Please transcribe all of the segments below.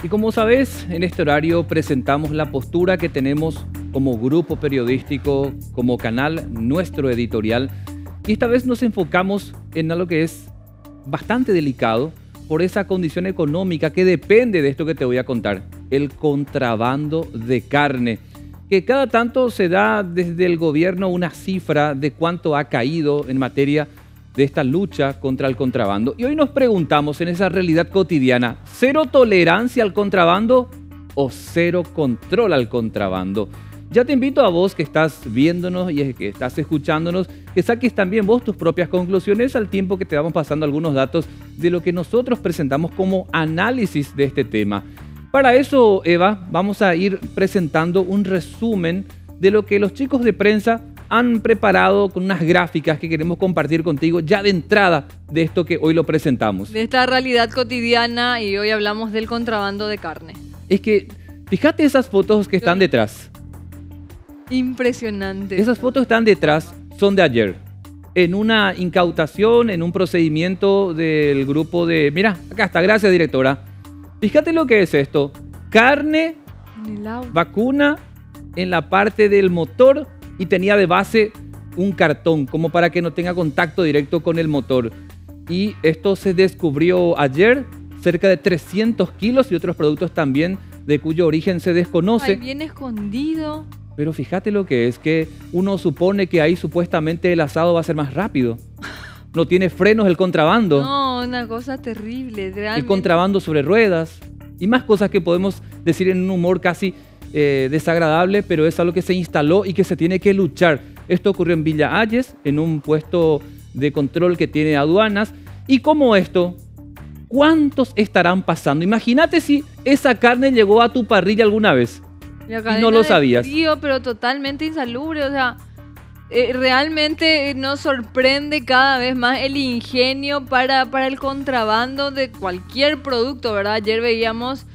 Y como sabés, en este horario presentamos la postura que tenemos como grupo periodístico, como canal nuestro editorial. Y esta vez nos enfocamos en algo que es bastante delicado por esa condición económica que depende de esto que te voy a contar, el contrabando de carne, que cada tanto se da desde el gobierno una cifra de cuánto ha caído en materia de esta lucha contra el contrabando. Y hoy nos preguntamos en esa realidad cotidiana, ¿cero tolerancia al contrabando o cero control al contrabando? Ya te invito a vos que estás viéndonos y que estás escuchándonos, que saques también vos tus propias conclusiones al tiempo que te vamos pasando algunos datos de lo que nosotros presentamos como análisis de este tema. Para eso, Eva, vamos a ir presentando un resumen de lo que los chicos de prensa han preparado con unas gráficas que queremos compartir contigo ya de entrada de esto que hoy lo presentamos. De esta realidad cotidiana, y hoy hablamos del contrabando de carne. Es que, fíjate esas fotos que están detrás. Impresionante. Esas fotos están detrás, son de ayer. En una incautación, en un procedimiento del grupo de... Mira, acá está, gracias directora. Fíjate lo que es esto. Carne, vacuna en la parte del motor y tenía de base un cartón como para que no tenga contacto directo con el motor. Y esto se descubrió ayer, cerca de 300 kilos y otros productos también de cuyo origen se desconoce. Ay, bien escondido. Pero fíjate lo que es, que uno supone que ahí supuestamente el asado va a ser más rápido. No tiene frenos el contrabando. No, una cosa terrible, realmente. El contrabando sobre ruedas y más cosas que podemos decir en un humor casi desagradable, pero es algo que se instaló y que se tiene que luchar. Esto ocurrió en Villa Ayes, en un puesto de control que tiene aduanas. Y como esto, ¿cuántos estarán pasando? Imagínate si esa carne llegó a tu parrilla alguna vez y no lo sabías. Frío, pero totalmente insalubre, o sea, realmente nos sorprende cada vez más el ingenio para el contrabando de cualquier producto, ¿verdad? Ayer veíamos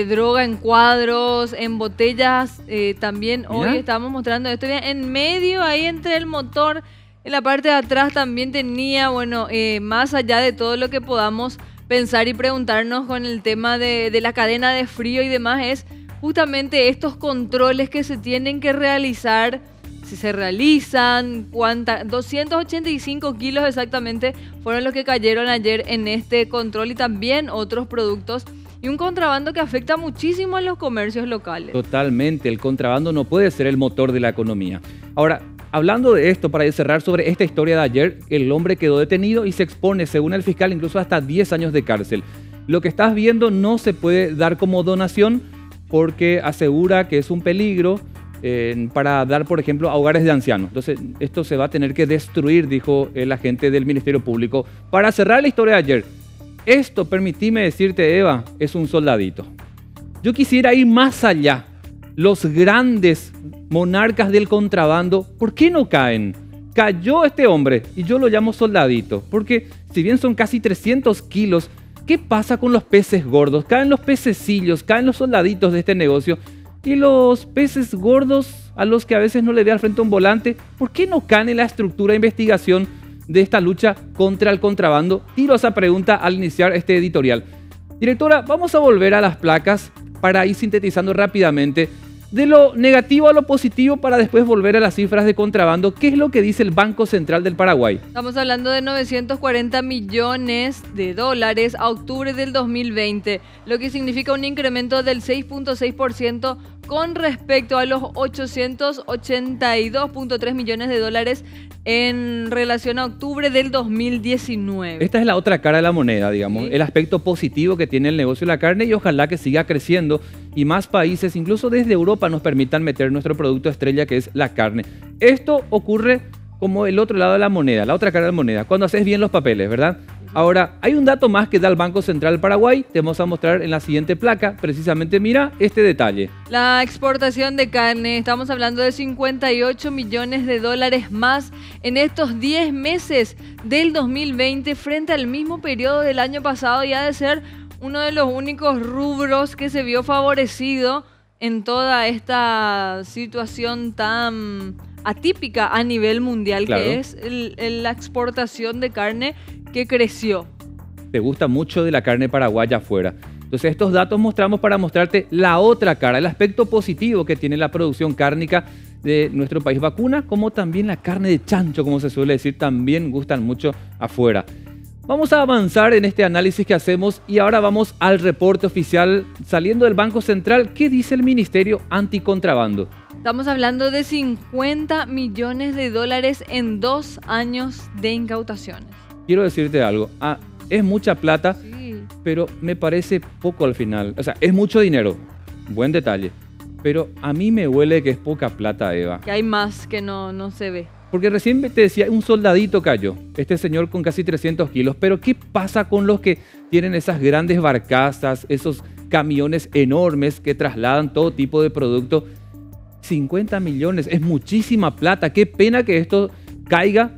droga en cuadros, en botellas, también. Mira. Hoy estábamos mostrando esto en medio, ahí entre el motor, en la parte de atrás también tenía, bueno, más allá de todo lo que podamos pensar y preguntarnos con el tema de la cadena de frío y demás, es justamente estos controles que se tienen que realizar, si se realizan, 285 kilos exactamente fueron los que cayeron ayer en este control y también otros productos. Y un contrabando que afecta muchísimo a los comercios locales. Totalmente, el contrabando no puede ser el motor de la economía. Ahora, hablando de esto, para cerrar sobre esta historia de ayer, el hombre quedó detenido y se expone, según el fiscal, incluso hasta 10 años de cárcel. Lo que estás viendo no se puede dar como donación porque asegura que es un peligro para dar, por ejemplo, a hogares de ancianos. Entonces, esto se va a tener que destruir, dijo el agente del Ministerio Público. Para cerrar la historia de ayer, esto, permitime decirte, Eva, es un soldadito. Yo quisiera ir más allá. Los grandes monarcas del contrabando, ¿por qué no caen? Cayó este hombre y yo lo llamo soldadito, porque si bien son casi 300 kilos, ¿qué pasa con los peces gordos? Caen los pececillos, caen los soldaditos de este negocio. Y los peces gordos, a los que a veces no le ve al frente un volante, ¿por qué no caen en la estructura de investigación de esta lucha contra el contrabando? Tiro esa pregunta al iniciar este editorial. Directora, vamos a volver a las placas para ir sintetizando rápidamente de lo negativo a lo positivo para después volver a las cifras de contrabando. ¿Qué es lo que dice el Banco Central del Paraguay? Estamos hablando de 940 millones de dólares a octubre del 2020, lo que significa un incremento del 6.6% con respecto a los 882.3 millones de dólares en relación a octubre del 2019. Esta es la otra cara de la moneda, digamos, ¿sí? El aspecto positivo que tiene el negocio de la carne y ojalá que siga creciendo y más países, incluso desde Europa, nos permitan meter nuestro producto estrella que es la carne. Esto ocurre como el otro lado de la moneda, la otra cara de la moneda, cuando haces bien los papeles, ¿verdad? Ahora, hay un dato más que da el Banco Central del Paraguay, te vamos a mostrar en la siguiente placa, precisamente mira este detalle. La exportación de carne, estamos hablando de 58 millones de dólares más en estos 10 meses del 2020 frente al mismo periodo del año pasado y ha de ser uno de los únicos rubros que se vio favorecido en toda esta situación tan atípica a nivel mundial, claro, que es la exportación de carne que creció. Te gusta mucho de la carne paraguaya afuera. Entonces estos datos mostramos para mostrarte la otra cara, el aspecto positivo que tiene la producción cárnica de nuestro país vacuna, como también la carne de chancho, como se suele decir, también gustan mucho afuera. Vamos a avanzar en este análisis que hacemos y ahora vamos al reporte oficial saliendo del Banco Central. ¿Qué dice el Ministerio Anticontrabando? Estamos hablando de 50 millones de dólares en 2 años de incautaciones. Quiero decirte algo, es mucha plata, Sí. pero me parece poco al final. O sea, es mucho dinero, buen detalle, pero a mí me huele que es poca plata, Eva. Que hay más que no se ve. Porque recién te decía, un soldadito cayó, este señor con casi 300 kilos, pero ¿qué pasa con los que tienen esas grandes barcazas, esos camiones enormes que trasladan todo tipo de producto? 50 millones, es muchísima plata, qué pena que esto caiga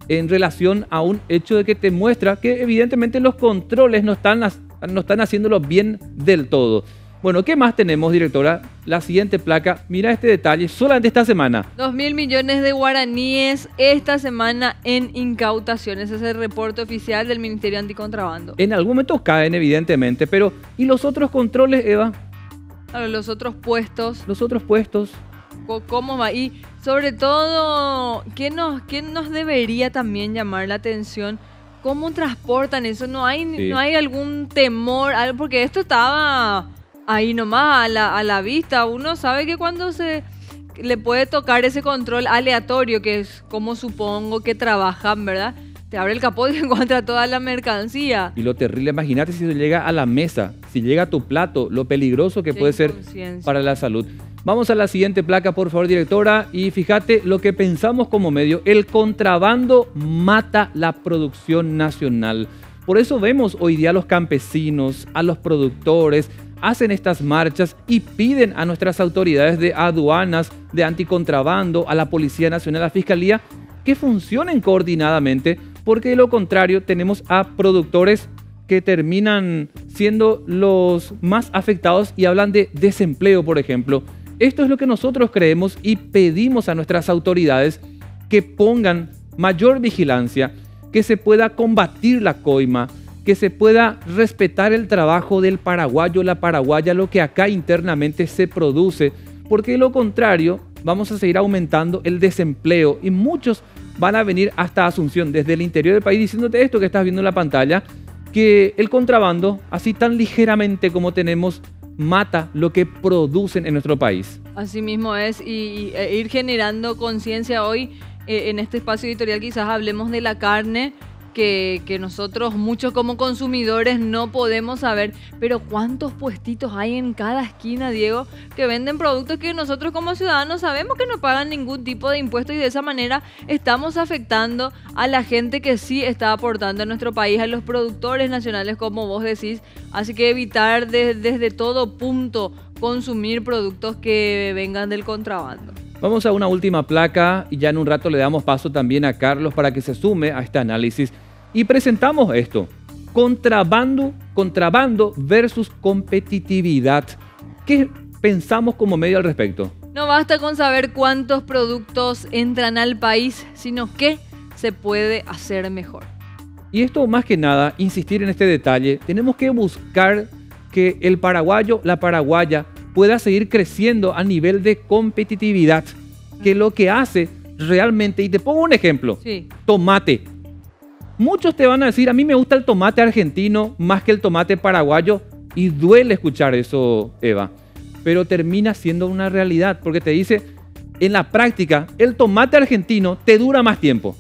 en relación a un hecho de que te muestra que evidentemente los controles no están haciéndolo bien del todo. Bueno, ¿qué más tenemos, directora? La siguiente placa, mira este detalle, solamente esta semana. 2.000 millones de guaraníes esta semana en incautaciones. Ese es el reporte oficial del Ministerio Anticontrabando. En algún momento caen, evidentemente, pero ¿y los otros controles, Eva? Claro, los otros puestos, Los otros puestos. ¿cómo va? Y sobre todo, ¿qué nos debería también llamar la atención? ¿Cómo transportan eso? ¿No hay, Sí. no hay algún temor? Porque esto estaba ahí nomás a la vista. Uno sabe que cuando se le puede tocar ese control aleatorio, que es como supongo que trabajan, ¿verdad? Te abre el capó y encuentra toda la mercancía. Y lo terrible, imagínate si se llega a la mesa, si llega a tu plato, lo peligroso que Qué puede ser inconsciencia. para la salud. Vamos a la siguiente placa, por favor, directora. Y fíjate lo que pensamos como medio. El contrabando mata la producción nacional. Por eso vemos hoy día a los campesinos, a los productores, hacen estas marchas y piden a nuestras autoridades de aduanas, de anticontrabando, a la Policía Nacional, a la Fiscalía, que funcionen coordinadamente, porque de lo contrario tenemos a productores que terminan siendo los más afectados y hablan de desempleo, por ejemplo. Esto es lo que nosotros creemos y pedimos a nuestras autoridades que pongan mayor vigilancia, que se pueda combatir la coima, que se pueda respetar el trabajo del paraguayo, la paraguaya, lo que acá internamente se produce, porque de lo contrario vamos a seguir aumentando el desempleo y muchos van a venir hasta Asunción, desde el interior del país, diciéndote esto que estás viendo en la pantalla, que el contrabando, así tan ligeramente como tenemos, mata lo que producen en nuestro país. Así mismo es, e ir generando conciencia hoy en este espacio editorial. Quizás hablemos de la carne, que nosotros muchos como consumidores no podemos saber, pero ¿cuántos puestitos hay en cada esquina, Diego, que venden productos que nosotros como ciudadanos sabemos que no pagan ningún tipo de impuesto, y de esa manera estamos afectando a la gente que sí está aportando a nuestro país, a los productores nacionales, como vos decís? Así que evitar desde todo punto consumir productos que vengan del contrabando. Vamos a una última placa y ya en un rato le damos paso también a Carlos para que se sume a este análisis y presentamos esto: contrabando versus competitividad. ¿Qué pensamos como medio al respecto? No basta con saber cuántos productos entran al país, sino qué se puede hacer mejor. Y esto más que nada, insistir en este detalle, tenemos que buscar que el paraguayo, la paraguaya, pueda seguir creciendo a nivel de competitividad, que lo que hace realmente, y te pongo un ejemplo, Sí. tomate. Muchos te van a decir, a mí me gusta el tomate argentino más que el tomate paraguayo, y duele escuchar eso, Eva, pero termina siendo una realidad, porque te dice, en la práctica, el tomate argentino te dura más tiempo,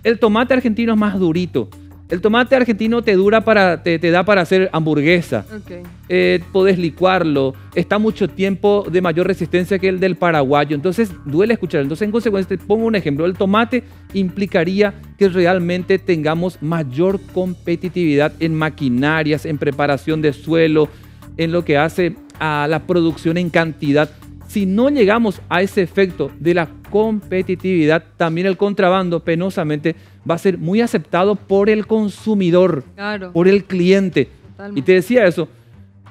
el tomate argentino es más durito, el tomate argentino te da para hacer hamburguesa. Ok. Podés licuarlo, está mucho tiempo de mayor resistencia que el del paraguayo, entonces duele escuchar. Entonces, en consecuencia, te pongo un ejemplo: el tomate implicaría que realmente tengamos mayor competitividad en maquinarias, en preparación de suelo, en lo que hace a la producción en cantidad. Si no llegamos a ese efecto de la competitividad, también el contrabando penosamente va a ser muy aceptado por el consumidor, Claro. por el cliente. Totalmente. Y te decía eso,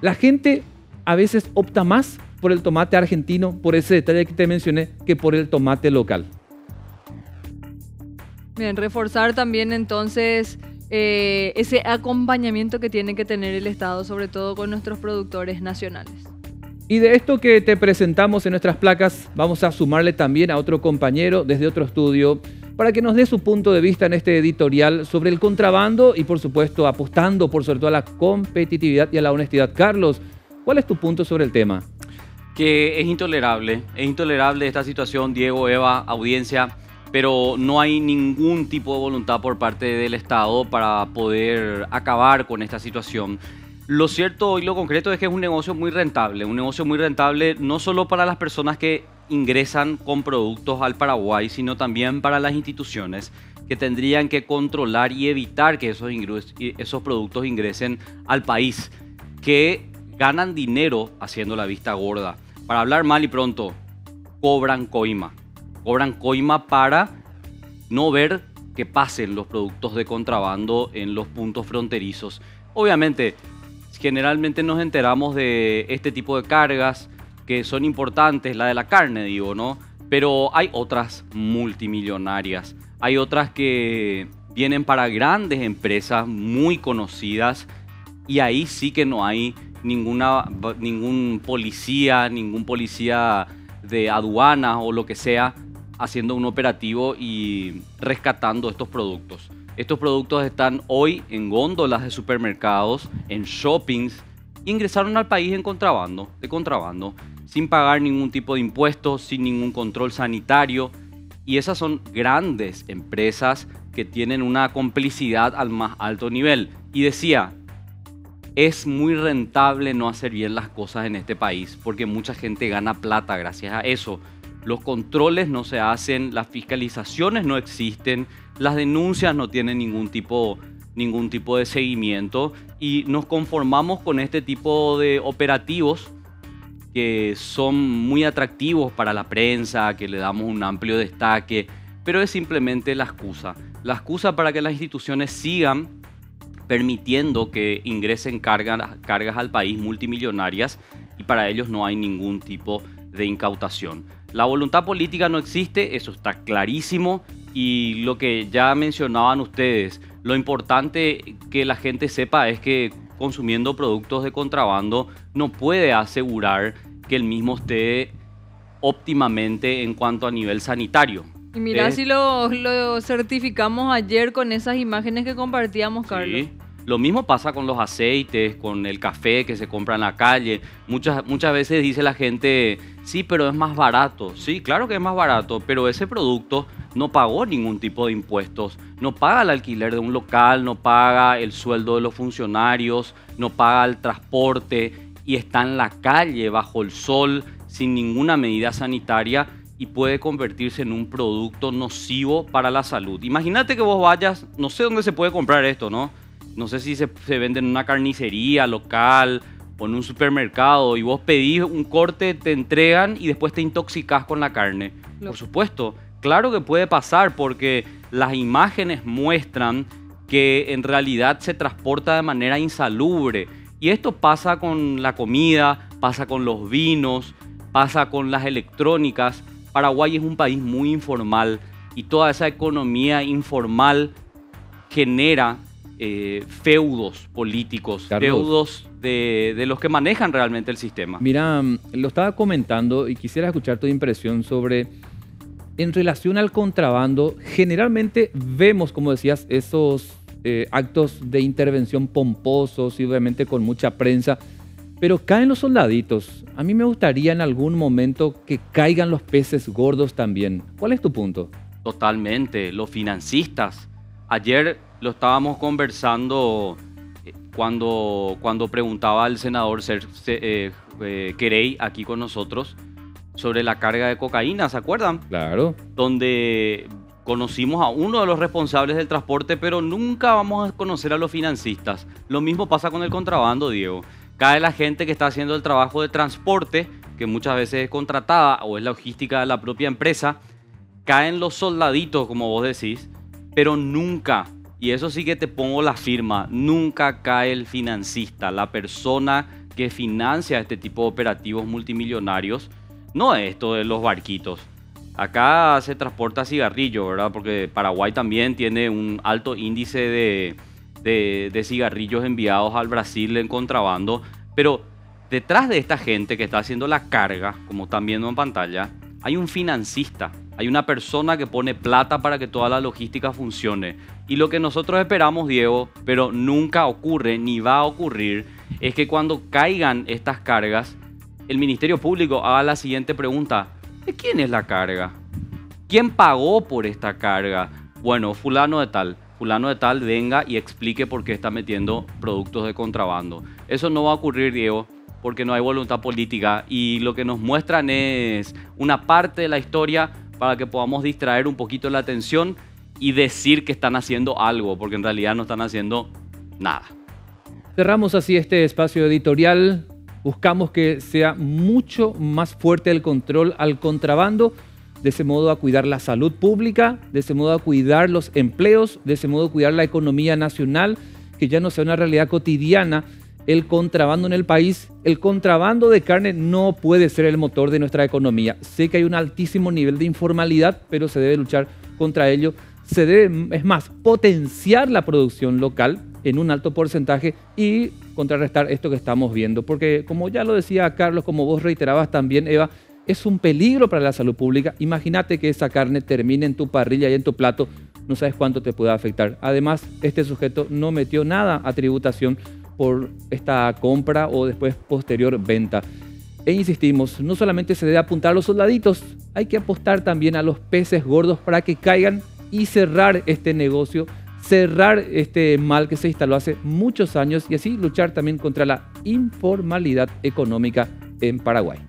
la gente a veces opta más por el tomate argentino, por ese detalle que te mencioné, que por el tomate local. Bien, reforzar también entonces ese acompañamiento que tiene que tener el Estado, sobre todo con nuestros productores nacionales. Y de esto que te presentamos en nuestras placas, vamos a sumarle también a otro compañero desde otro estudio para que nos dé su punto de vista en este editorial sobre el contrabando y, por supuesto, apostando por sobre todo a la competitividad y a la honestidad. Carlos, ¿cuál es tu punto sobre el tema? Que es intolerable esta situación, Diego, Eva, audiencia, pero no hay ningún tipo de voluntad por parte del Estado para poder acabar con esta situación. Lo cierto y lo concreto es que es un negocio muy rentable no solo para las personas que ingresan con productos al Paraguay, sino también para las instituciones que tendrían que controlar y evitar que esos productos ingresen al país, que ganan dinero haciendo la vista gorda. Para hablar mal y pronto, cobran coima para no ver que pasen los productos de contrabando en los puntos fronterizos. Obviamente, generalmente nos enteramos de este tipo de cargas que son importantes, la de la carne, digo, ¿no? Pero hay otras multimillonarias, hay otras que vienen para grandes empresas muy conocidas y ahí sí que no hay ningún policía de aduanas o lo que sea haciendo un operativo y rescatando estos productos. Estos productos están hoy en góndolas de supermercados, en shoppings, e ingresaron al país de contrabando, sin pagar ningún tipo de impuestos, sin ningún control sanitario. Y esas son grandes empresas que tienen una complicidad al más alto nivel. Y decía, es muy rentable no hacer bien las cosas en este país, porque mucha gente gana plata gracias a eso. Los controles no se hacen, las fiscalizaciones no existen, las denuncias no tienen ningún tipo de seguimiento y nos conformamos con este tipo de operativos que son muy atractivos para la prensa, que le damos un amplio destaque, pero es simplemente la excusa para que las instituciones sigan permitiendo que ingresen cargas al país multimillonarias y para ellos no hay ningún tipo de incautación. La voluntad política no existe, eso está clarísimo, y lo que ya mencionaban ustedes, lo importante que la gente sepa es que consumiendo productos de contrabando no puede asegurar que el mismo esté óptimamente en cuanto a nivel sanitario. Y mirá si lo certificamos ayer con esas imágenes que compartíamos, Carlos. Sí. Lo mismo pasa con los aceites, con el café que se compra en la calle. Muchas veces dice la gente, sí, pero es más barato. Sí, claro que es más barato, pero ese producto no pagó ningún tipo de impuestos. No paga el alquiler de un local, no paga el sueldo de los funcionarios, no paga el transporte y está en la calle bajo el sol sin ninguna medida sanitaria y puede convertirse en un producto nocivo para la salud. Imagínate que vos vayas, no sé dónde se puede comprar esto, ¿no? No sé si se vende en una carnicería local o en un supermercado y vos pedís un corte, te entregan y después te intoxicás con la carne. Por supuesto, claro que puede pasar porque las imágenes muestran que en realidad se transporta de manera insalubre. Y esto pasa con la comida, pasa con los vinos, pasa con las electrónicas. Paraguay es un país muy informal y toda esa economía informal genera feudos políticos, Carlos, feudos de los que manejan realmente el sistema. Mira, lo estaba comentando y quisiera escuchar tu impresión sobre, en relación al contrabando, generalmente vemos, como decías, esos actos de intervención pomposos y obviamente con mucha prensa, pero caen los soldaditos. A mí me gustaría en algún momento que caigan los peces gordos también. ¿Cuál es tu punto? Totalmente, los financistas. Ayer lo estábamos conversando cuando preguntaba el senador Querey aquí con nosotros sobre la carga de cocaína, ¿se acuerdan? Claro. Donde conocimos a uno de los responsables del transporte, pero nunca vamos a conocer a los financistas. Lo mismo pasa con el contrabando, Diego. Cae la gente que está haciendo el trabajo de transporte, que muchas veces es contratada o es logística de la propia empresa. Caen los soldaditos, como vos decís, pero nunca, y eso sí que te pongo la firma, nunca cae el financista, la persona que financia este tipo de operativos multimillonarios. No es esto de los barquitos. Acá se transporta cigarrillo, ¿verdad? Porque Paraguay también tiene un alto índice de cigarrillos enviados al Brasil en contrabando, pero detrás de esta gente que está haciendo la carga, como están viendo en pantalla, hay un financista, hay una persona que pone plata para que toda la logística funcione. Y lo que nosotros esperamos, Diego, pero nunca ocurre ni va a ocurrir, es que cuando caigan estas cargas, el Ministerio Público haga la siguiente pregunta: ¿de quién es la carga? ¿Quién pagó por esta carga? Bueno, fulano de tal venga y explique por qué está metiendo productos de contrabando. Eso no va a ocurrir, Diego, porque no hay voluntad política, y lo que nos muestran es una parte de la historia para que podamos distraer un poquito la atención y decir que están haciendo algo, porque en realidad no están haciendo nada. Cerramos así este espacio editorial. Buscamos que sea mucho más fuerte el control al contrabando, de ese modo a cuidar la salud pública, de ese modo a cuidar los empleos, de ese modo a cuidar la economía nacional, que ya no sea una realidad cotidiana el contrabando en el país. El contrabando de carne no puede ser el motor de nuestra economía. Sé que hay un altísimo nivel de informalidad, pero se debe luchar contra ello. Se debe, es más, potenciar la producción local en un alto porcentaje y contrarrestar esto que estamos viendo. Porque, como ya lo decía Carlos, como vos reiterabas también, Eva, es un peligro para la salud pública. Imagínate que esa carne termine en tu parrilla y en tu plato, no sabes cuánto te puede afectar. Además, este sujeto no metió nada a tributación por esta compra o después posterior venta. E insistimos, no solamente se debe apuntar a los soldaditos, hay que apostar también a los peces gordos para que caigan y cerrar este negocio, cerrar este mal que se instaló hace muchos años y así luchar también contra la informalidad económica en Paraguay.